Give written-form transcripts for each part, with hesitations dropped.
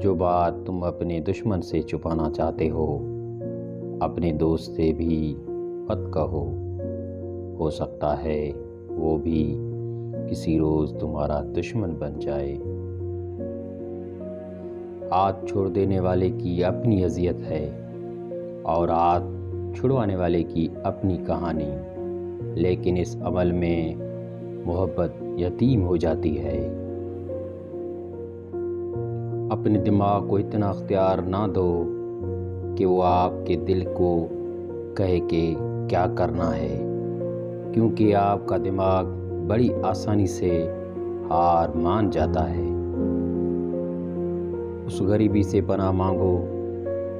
جو بات تم اپنے دشمن سے چھپانا چاہتے ہو اپنے دوست سے بھی مت کہو، ہو سکتا ہے وہ بھی کسی روز تمہارا دشمن بن جائے۔ ہاتھ چھوڑ دینے والے کی اپنی اذیت ہے اور ہاتھ چھڑوانے والے کی اپنی کہانی، لیکن اس عمل میں محبت یتیم ہو جاتی ہے۔ اپنے دماغ کو اتنا اختیار نہ دو کہ وہ آپ کے دل کو کہے کہ کیا کرنا ہے، کیونکہ آپ کا دماغ بڑی آسانی سے ہار مان جاتا ہے۔ اس غریبی سے پناہ مانگو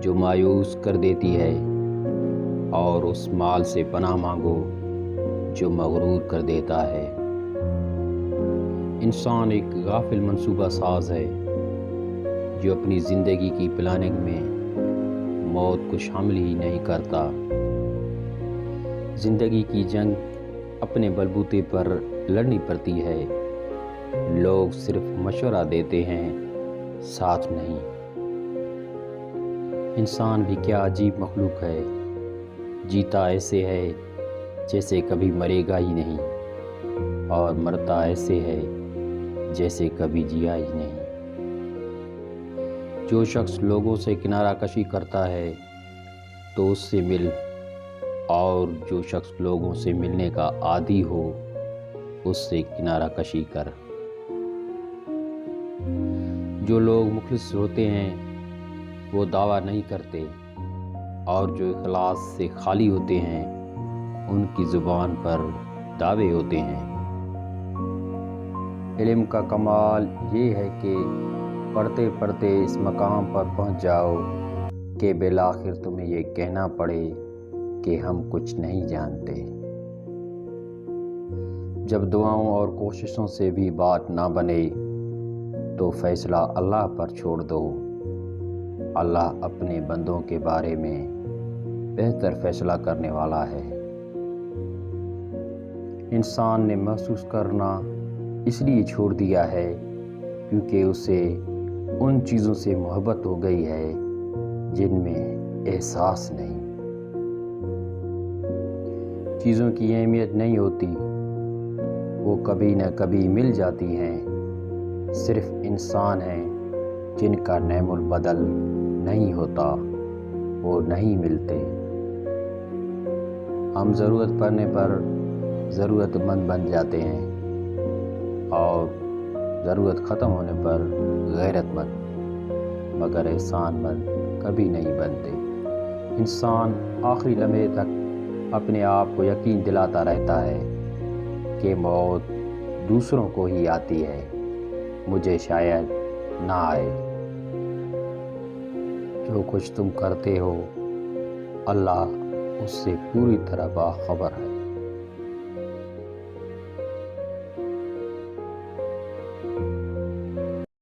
جو مایوس کر دیتی ہے، اور اس مال سے پناہ مانگو جو مغرور کر دیتا ہے۔ انسان ایک غافل منصوبہ ساز ہے جو اپنی زندگی کی پلاننگ میں موت کو شامل ہی نہیں کرتا۔ زندگی کی جنگ اپنے بلبوتے پر لڑنی پڑتی ہے، لوگ صرف مشورہ دیتے ہیں، ساتھ نہیں۔ انسان بھی کیا عجیب مخلوق ہے، جیتا ایسے ہے جیسے کبھی مرے گا ہی نہیں، اور مرتا ایسے ہے جیسے کبھی جیا ہی نہیں۔ جو شخص لوگوں سے کنارہ کشی کرتا ہے تو اس سے مل، اور جو شخص لوگوں سے ملنے کا عادی ہو اس سے کنارہ کشی کر۔ جو لوگ مخلص ہوتے ہیں وہ دعویٰ نہیں کرتے، اور جو اخلاص سے خالی ہوتے ہیں ان کی زبان پر دعوے ہوتے ہیں۔ علم کا کمال یہ ہے کہ پڑھتے پڑھتے اس مقام پر پہنچ جاؤ کہ بالآخر تمہیں یہ کہنا پڑے کہ ہم کچھ نہیں جانتے۔ جب دعاؤں اور کوششوں سے بھی بات نہ بنے تو فیصلہ اللہ پر چھوڑ دو۔ اللہ اپنے بندوں کے بارے میں بہتر فیصلہ کرنے والا ہے۔ انسان نے محسوس کرنا اس لیے چھوڑ دیا ہے کیونکہ اسے ان چیزوں سے محبت ہو گئی ہے جن میں احساس نہیں۔ چیزوں کی اہمیت نہیں ہوتی، وہ کبھی نہ کبھی مل جاتی ہیں، صرف انسان ہیں جن کا نعم البدل نہیں ہوتا، وہ نہیں ملتے۔ ہم ضرورت پڑنے پر ضرورت مند بن جاتے ہیں اور ضرورت ختم ہونے پر غیرت مند، مگر احسان مند کبھی نہیں بنتے۔ انسان آخری لمحے تک اپنے آپ کو یقین دلاتا رہتا ہے کہ موت دوسروں کو ہی آتی ہے، مجھے شاید نہ آئے۔ جو کچھ تم کرتے ہو اللہ اس سے پوری طرح باخبر ہے۔